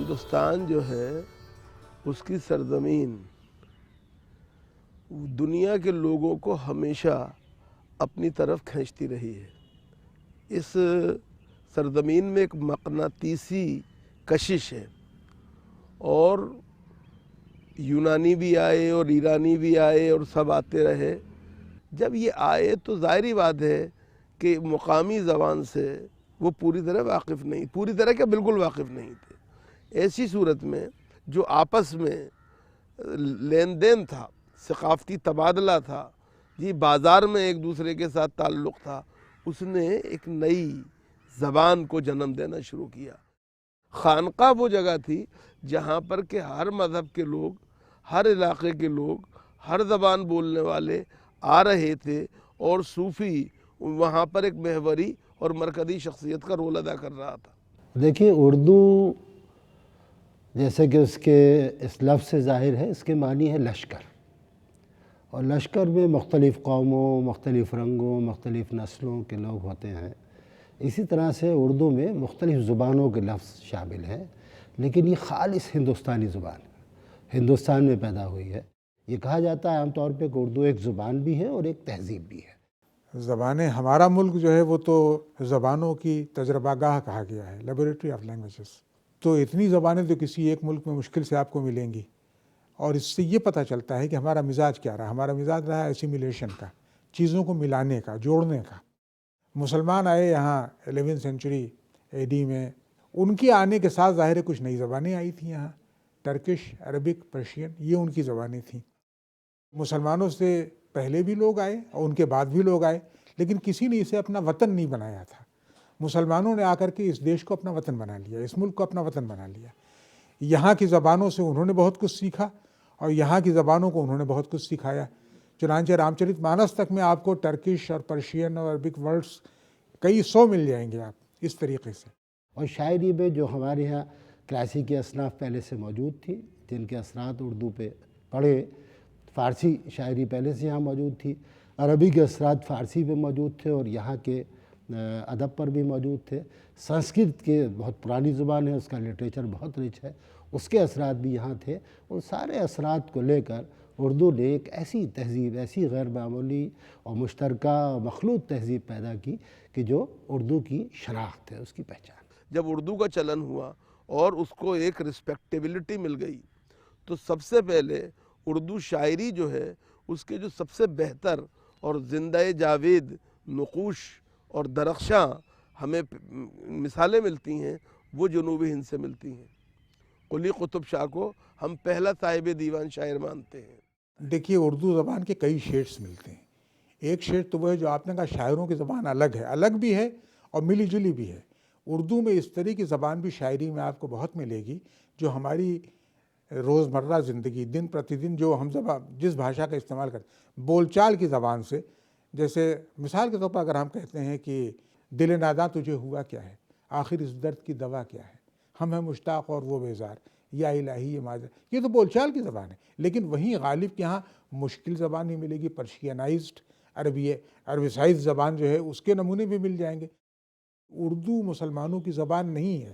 ہندوستان جو ہے اس کی سرزمین دنیا کے لوگوں کو ہمیشہ اپنی طرف کھینچتی رہی ہے۔ اس سرزمین میں ایک مقناطیسی کشش ہے، اور یونانی بھی آئے اور ایرانی بھی آئے اور سب آتے رہے۔ جب یہ آئے تو ظاہری بات ہے کہ مقامی زبان سے وہ پوری طرح واقف نہیں، پوری طرح کیا بالکل واقف نہیں تھے۔ ایسی صورت میں جو آپس میں لین دین تھا، ثقافتی تبادلہ تھا، بازار میں ایک دوسرے کے ساتھ تعلق تھا، اس نے ایک نئی زبان کو جنم دینا شروع کیا۔ خانقاہ وہ جگہ تھی جہاں پر کہ ہر مذہب کے لوگ، ہر علاقے کے لوگ، ہر زبان بولنے والے آ رہے تھے، اور صوفی وہاں پر ایک محوری اور مرکزی شخصیت کا رول ادا کر رہا تھا۔ دیکھیے، اردو جیسے کہ اس لفظ سے ظاہر ہے، اس کے معنی ہے لشکر، اور لشکر میں مختلف قوموں، مختلف رنگوں، مختلف نسلوں کے لوگ ہوتے ہیں۔ اسی طرح سے اردو میں مختلف زبانوں کے لفظ شامل ہیں، لیکن یہ خالص ہندوستانی زبان ہے، ہندوستان میں پیدا ہوئی ہے۔ یہ کہا جاتا ہے عام طور پہ کہ اردو ایک زبان بھی ہے اور ایک تہذیب بھی ہے۔ زبانیں، ہمارا ملک جو ہے وہ تو زبانوں کی تجربہ گاہ کہا گیا ہے، لیبورٹری آف لینگویجز۔ تو اتنی زبانیں تو کسی ایک ملک میں مشکل سے آپ کو ملیں گی، اور اس سے یہ پتہ چلتا ہے کہ ہمارا مزاج کیا رہا۔ ہمارا مزاج رہا ایسیمیلیشن کا، چیزوں کو ملانے کا، جوڑنے کا۔ مسلمان آئے یہاں 11ویں سینچری اے ڈی میں، ان کے آنے کے ساتھ ظاہر ہے کچھ نئی زبانیں آئی تھیں یہاں، ٹرکش، عربک، پرشین، یہ ان کی زبانیں تھیں۔ مسلمانوں سے پہلے بھی لوگ آئے اور ان کے بعد بھی لوگ آئے، لیکن کسی نے اسے اپنا وطن نہیں بنایا تھا۔ مسلمانوں نے آ کر کے اس دیش کو اپنا وطن بنا لیا، اس ملک کو اپنا وطن بنا لیا۔ یہاں کی زبانوں سے انہوں نے بہت کچھ سیکھا، اور یہاں کی زبانوں کو انہوں نے بہت کچھ سکھایا۔ چنانچہ رام چرت مانس تک میں آپ کو ٹرکش اور پرشین اور عربک ورڈز کئی سو مل جائیں گے آپ اس طریقے سے۔ اور شاعری میں جو ہمارے یہاں کلاسیکی اصناف پہلے سے موجود تھی، جن کے اثرات اردو پہ پڑے، فارسی شاعری پہلے سے یہاں موجود تھی، عربی کے اثرات فارسی پہ موجود تھے اور یہاں کے ادب پر بھی موجود تھے۔ سنسکرت کے بہت پرانی زبان ہے، اس کا لٹریچر بہت رچ ہے، اس کے اثرات بھی یہاں تھے۔ ان سارے اثرات کو لے کر اردو نے ایک ایسی تہذیب، ایسی غیر معمولی اور مشترکہ مخلوط تہذیب پیدا کی کہ جو اردو کی شناخت ہے، اس کی پہچان۔ جب اردو کا چلن ہوا اور اس کو ایک رسپیکٹیبلٹی مل گئی، تو سب سے پہلے اردو شاعری جو ہے، اس کے جو سب سے بہتر اور زندہ جاوید نقوش اور درخشاں ہمیں مثالیں ملتی ہیں، وہ جنوبی ہند سے ملتی ہیں۔ قلی قطب شاہ کو ہم پہلا صاحب دیوان شاعر مانتے ہیں۔ دیکھیے، اردو زبان کے کئی شیڈز ملتے ہیں۔ ایک شیڈ تو وہ ہے جو آپ نے کہا، شاعروں کی زبان الگ ہے، الگ بھی ہے اور ملی جلی بھی ہے۔ اردو میں اس طرح کی زبان بھی شاعری میں آپ کو بہت ملے گی، جو ہماری روزمرہ زندگی، دن پرتی دن جو ہم جس بھاشا کا استعمال کرتے ہیں، بول چال کی زبان سے، جیسے مثال کے طور پر اگر ہم کہتے ہیں کہ دل ناداں تجھے ہوا کیا ہے، آخر اس درد کی دوا کیا ہے، ہم ہیں مشتاق اور وہ بیزار، یا الہی یہ معذر، یہ تو بول چال کی زبان ہے۔ لیکن وہیں غالب کے ہاں مشکل زبان ہی ملے گی، پرشینائزڈ عربیسائزڈ زبان جو ہے، اس کے نمونے بھی مل جائیں گے۔ اردو مسلمانوں کی زبان نہیں ہے۔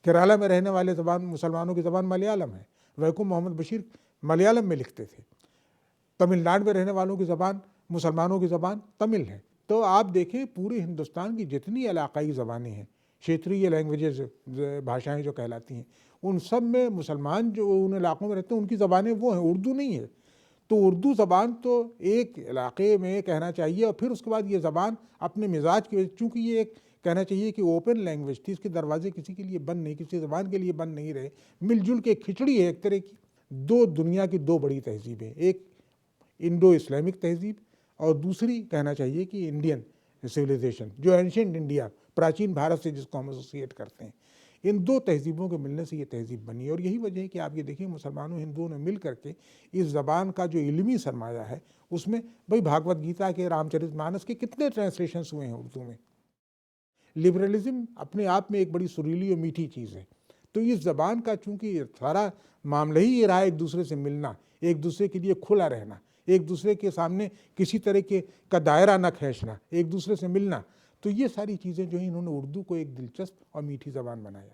کیرالہ میں رہنے والے مسلمانوں کی زبان ملیالم ہے، ویکم محمد بشیر ملیالم میں لکھتے تھے۔ تمل ناڈو میں رہنے والوں کی زبان، مسلمانوں کی زبان تمل ہے۔ تو آپ دیکھیں، پورے ہندوستان کی جتنی علاقائی زبانیں ہیں، کھیتری لینگویجز، بھاشائیں جو کہلاتی ہیں، ان سب میں مسلمان جو ان علاقوں میں رہتے ہیں، ان کی زبانیں وہ ہیں، اردو نہیں ہے۔ تو اردو زبان تو ایک علاقے میں کہنا چاہیے، اور پھر اس کے بعد یہ زبان اپنے مزاج کی وجہ، چونکہ یہ ایک کہنا چاہیے کہ اوپن لینگویج تھی، اس کے دروازے کسی کے لیے بند نہیں، کسی زبان کے لیے بند نہیں رہے، مل جل کے کھچڑی ہے ایک طرح کی۔ دو دنیا کی دو بڑی تہذیبیں، ایک انڈو اسلامک تہذیب اور دوسری کہنا چاہیے کہ انڈین سویلائزیشن، جو اینشنٹ انڈیا، پراچین بھارت سے جس کو ہم ایسوسیٹ کرتے ہیں۔ ان دو تہذیبوں کے ملنے سے یہ تہذیب بنی ہے، اور یہی وجہ ہے کہ آپ یہ دیکھیں، مسلمانوں ہندوؤں نے مل کر کے اس زبان کا جو علمی سرمایہ ہے، اس میں بھائی بھاگوت گیتا کے، رام چرت مانس کے کتنے ٹرانسلیشنز ہوئے ہیں اردو میں۔ لبرلزم اپنے آپ میں ایک بڑی سریلی اور میٹھی چیز ہے۔ تو اس زبان کا چونکہ سارا معاملہ ہی یہ رہا، ایک دوسرے سے ملنا، ایک دوسرے کے لیے کھلا رہنا، ایک دوسرے کے سامنے کسی طرح کا دائرہ نہ کھینچنا، ایک دوسرے سے ملنا، تو یہ ساری چیزیں جو ہیں، انہوں نے اردو کو ایک دلچسپ اور میٹھی زبان بنایا۔